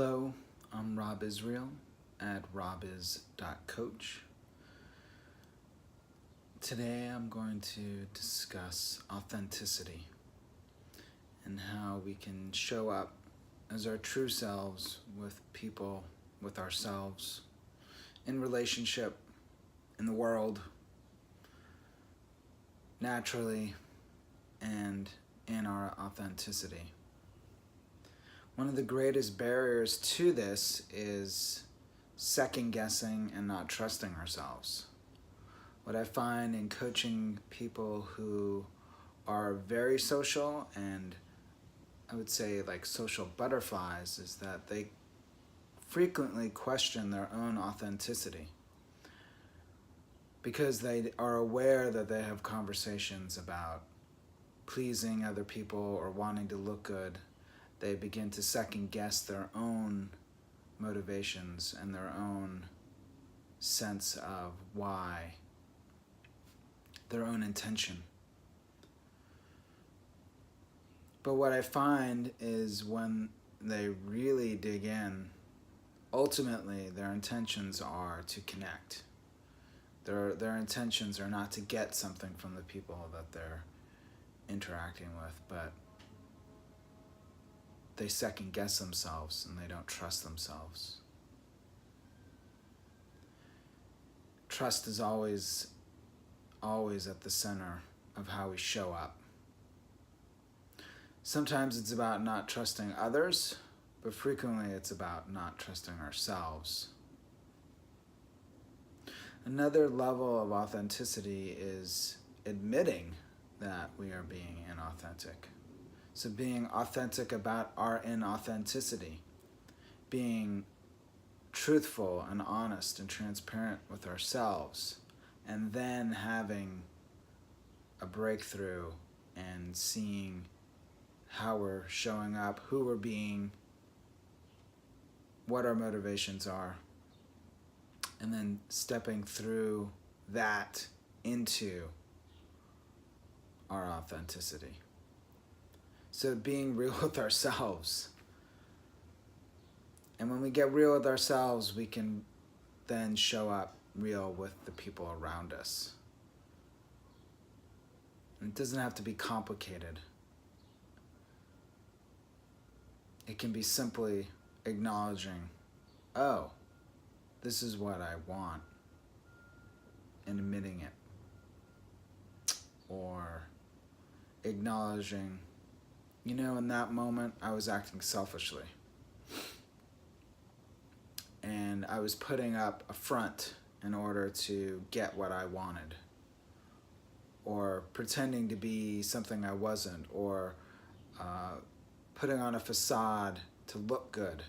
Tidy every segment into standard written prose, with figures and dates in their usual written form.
Hello, I'm Rob Israel at robiz.coach. Today I'm going to discuss authenticity and how we can show up as our true selves with people, with ourselves, in relationship, in the world, naturally, and in our authenticity. One of the greatest barriers to this is second guessing and not trusting ourselves. What I find in coaching people who are very social and I would say like social butterflies is that they frequently question their own authenticity because they are aware that they have conversations about pleasing other people or wanting to look good. They begin to second guess their own motivations and their own sense of why, their own intention. But what I find is when they really dig in, ultimately their intentions are to connect. Their intentions are not to get something from the people that they're interacting with, but they second guess themselves and they don't trust themselves. Trust is always at the center of how we show up. Sometimes it's about not trusting others, but frequently it's about not trusting ourselves. Another level of authenticity is admitting that we are being inauthentic. So being authentic about our inauthenticity, being truthful and honest and transparent with ourselves, and then having a breakthrough and seeing how we're showing up, who we're being, what our motivations are, and then stepping through that into our authenticity. So being real with ourselves. And when we get real with ourselves, we can then show up real with the people around us. And it doesn't have to be complicated. It can be simply acknowledging, oh, this is what I want, and admitting it. Or acknowledging, in that moment I was acting selfishly. And I was putting up a front in order to get what I wanted. Or pretending to be something I wasn't. Or putting on a facade to look good.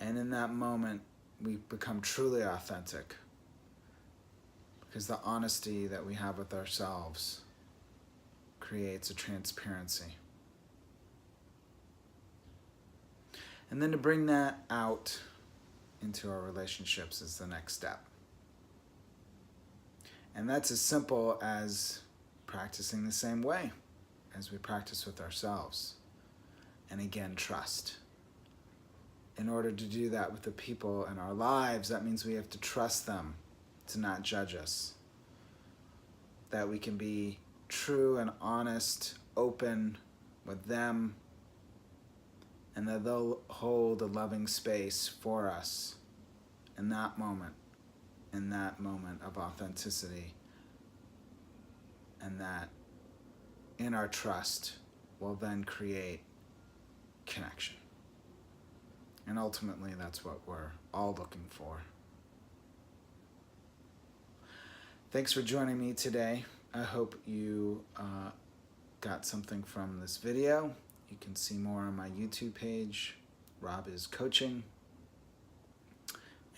And in that moment, we become truly authentic. Because the honesty that we have with ourselves creates a transparency. And then to bring that out into our relationships is the next step. And that's as simple as practicing the same way as we practice with ourselves. And again, trust. In order to do that with the people in our lives, that means we have to trust them to not judge us. That we can be true and honest, open with them, and that they'll hold a loving space for us in that moment of authenticity, and that in our trust will then create connection. And ultimately, that's what we're all looking for. Thanks for joining me today. I hope you got something from this video. You can see more on my YouTube page, Rob is Coaching.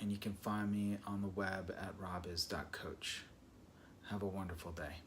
And you can find me on the web at robiz.coach. Have a wonderful day.